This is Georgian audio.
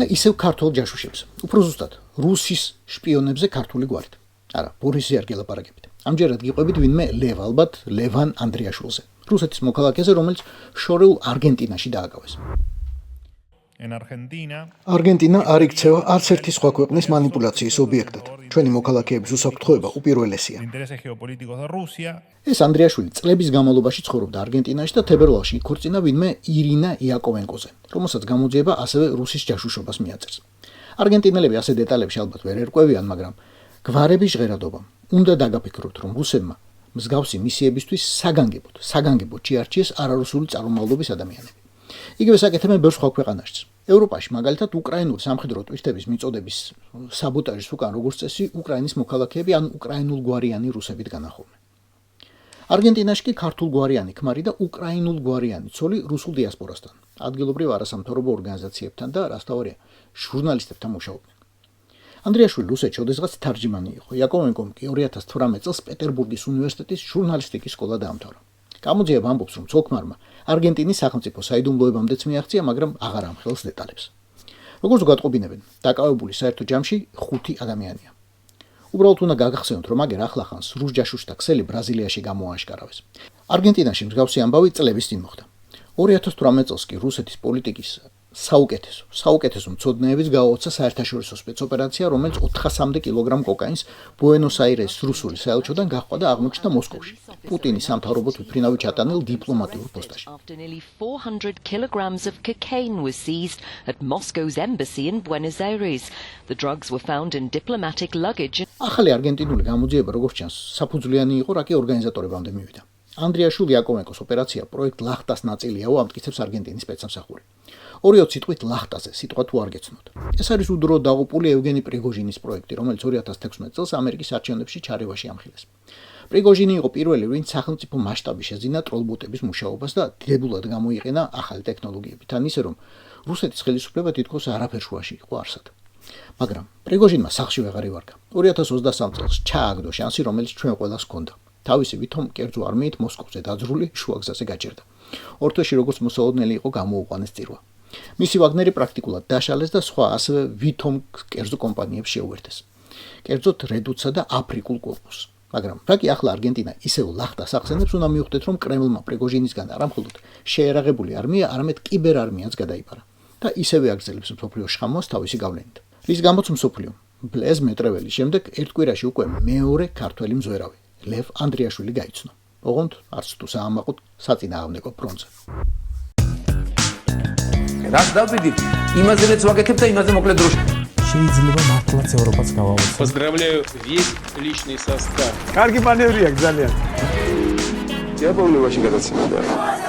და ისევ ქართულ ჯაშუშებს. უფრო ზუსტად, რუსის შპიონებზე ქართული გვარით. არა, ბორისი არ გელაპარაკებით. ამჯერად გიყვებით ვინმე ალბათ ლევან ანდრიაშვილზე, რუსეთის მოქალაქეზე, რომელიც შორეულ არგენტინაში დააგავეს. არგენტინა არ იქცევა არც ერთი სხვა ქვეყნის манипуляციის ობიექტად. ჩვენი მოქალაქეების უსაფრთხოება უპირველესია. ეს ანდრიაშვილი წლების განმავლობაში ცხოვრობდა არგენტინაში და თებერვალში იქორწინა ვინმე ირინა იაკოვენკოზე, რომელსაც გამოძიება ასევე რუსის ჯაშუშობას მიაწერს. არგენტინელები ასე დეტალებში ალბათ ვერ ერკვევიან, მაგრამ გვარების ჟღერადობამ უნდა დაგაფიქროთ, რომ რუსებმა მსგავსი მისიებისთვის საგანგებოდ შეარჩიეს არარუსული წარმომავლობის ადამიანები. იგივე საკეთებენ ბევრ სხვა ქვეყანაშიც. ევროპაში მაგალითად უკრაინული სამხედრო ტვირთების მიწოდების საბოტაჟის უკან როგორც წესი უკრაინის მოქალაქეები ან უკრაინულგვარიანი რუსებით განახორნენ. არგენტინაში კი ქართულგვარიანი ქმარი და უკრაინულგვარიანი ცოლი რუსულ დიასპორასთან, ადგილობრივ არასამთავრობო ორგანიზაციებთან და რასთავარია, ჟურნალისტებთან მუშაობდნენ. ანდრიაშვილი რუსეთში ოდესღაც თარჯიმანი იყო. იაკოვენკომ კი 2018 წელს პეტერბურგის უნივერსიტეტის ჟურნალისტიკის სკოლა დაამთავრა. გამოძიება ამბობს, რომ ცოლ-ქმარმა არგენტინის სახელმწიფო საიდუმლოებამდეც მიაღწია, მაგრამ აღარ ამხელს დეტალებს. როგორც გატყობინებენ, დაკავებული საერთო ჯამში 5 ადამიანია. უბრალოდ უნდა გაგახსენოთ, რომ აგერ ახლახანს რუს ჯაშუშთა ქსელი ბრაზილიაში გამოააშკარავეს. არგენტინაში მსგავსი ამბავი წლების წინ მოხდა. 2018 წელს კი რუსეთის პოლიტიკის საუკეთესო მცოდნეების გააოცა საერთაშორისო სპეცოპერაცია, რომელიც 400-მდე კილოგრამ კოკაინს ბუენოს-აირესის რუსული საელჩოდან გაჰყვა და აღმოჩნდა მოსკოვში, პუტინის სამთავრობო თვითმფრინავი ჩატანილ დიპლომატიურ პოსტაში. After nearly 400 kilograms of cocaine was seized at Moscow's embassy in Buenos Aires. The drugs were found in diplomatic luggage. ახალი არგენტინული გამოძიება, როგორც ჩანს, საფუძვლიანი იყო, რა კი ორგანიზატორებამდე მივიდა. ანდრიაშვილი იაკოვენკოს ოპერაცია პროექტ ლახტას ნაწილიაო, ამტკიცებს არგენტინის სპეცსამსახური. 2 სიტყვით ლახტაზე, სიტყვა თუ არ გეცნოთ. ეს არის უდრო დაღუპული ევგენი პრიგოჟინის პროექტი, რომელიც 2016 წელს ამერიკის არჩევნებში ჩარევაში ამხილეს. პრიგოჟინი იყო პირველი, ვინც სახელმწიფო მასშტაბში შეძინა ტროლბოტების მუშაობას და დებულად გამოიყენა ახალი ტექნოლოგიები, თან ისე რომ რუსეთის ხელისუფლება თითქოს არაფერ შუაში იყო არსად. მაგრამ პრიგოჟინმა სახლში ვეღარ ივარგა. 2023 წელს ჩააგდო შანსი, რომელიც ჩვენ ყველას ჰქონდა. თავისი ვითომ კერძო არმიით მოსკოვზე დაძრული შუაგზაზე გაჭერდა. ორთვეში როგორც მოსალოდნელი იყო გამოუყვანეს წირვა. მისი ვაგნერი პრაქტიკულად დაშალეს და სხვა ასევე ვითომ კერძო კომპანიებს შეუერთეს. კერძოდ რედუცსა და აფრიკულ კორპუსს. მაგრამ რა კი ახლა არგენტინა ისევ ლახტას ახსენებს, უნდა მივხვდეთ, რომ კრემლმა პრიგოჟინისგან არა მხოლოდ შეერაღებული არმია, არამედ კიბერარმიაც გადაიბარა და ისევე აგრძელებს მსოფლიოს შხამას თავისი გავლენით. რის გამოც მსოფლიო ბლეზ მეტრეველის შემდეგ ერთ კვირაში უკვე მეორე ქართველი მზვერავი ლევ ანდრიაშვილი გაიცნო. ოღონდ არც თუ საამაყოდ საწინააღმდეგო ფრონტზე. რაც დავიდით, იმაზეც ვაკეთებ და იმაზე მოკლედ დროში. შეიძლება მართლაც ევროპას გავავოთ. Поздравляю весь личный состав. კარგი მანევრია ძალიან. დიაპოლოვაში გადაცემა.